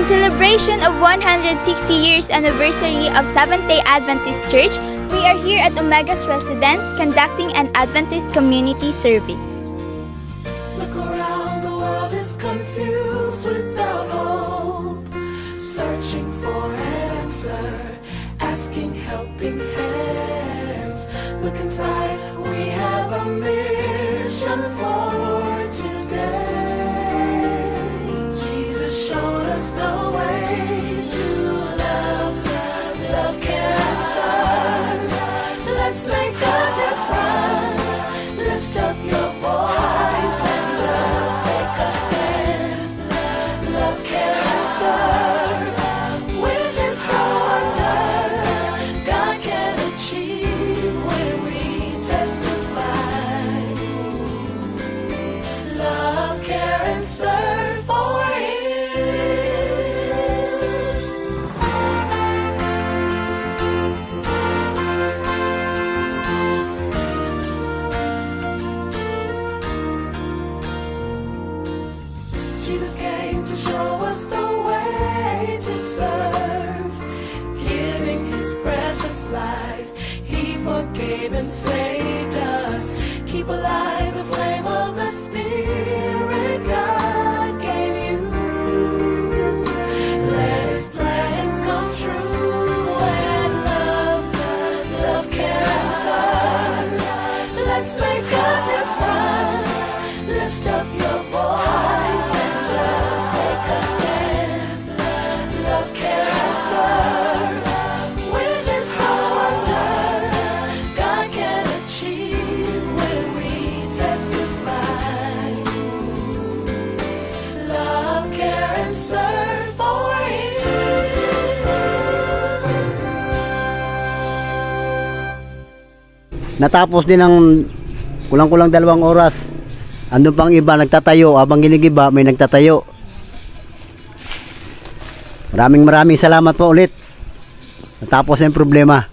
celebration of 160 years anniversary of Seventh-day Adventist Church, we are here at Omega's residence conducting an Adventist community service. Look around, the world is confused without hope, searching for an answer, asking helping hands. Look inside, we have a mission for today. Jesus showed us the way to love, love, care, and serve. Let's make a difference. Lift up your voice and just take a stand. Love, care, and serve. Witness the wonders God can achieve when we testify. Love, care, and serve for Him. Jesus came to show us the way to serve, giving His precious life. He forgave and saved us. Keep alive the flame of the Spirit God gave you. Let His plans come true and love, love, care, and serve. Let's make a difference. Lift up your voice and just take a stand. Love, care, and serve. Witness the wonders God can achieve when we testify. Love, care, and serve for Him. Natapos din ng kulang-kulang 2 oras. Andun pang iba nagtatayo, habang ginigiba may nagtatayo. Maraming salamat po ulit. Natapos na yung problema.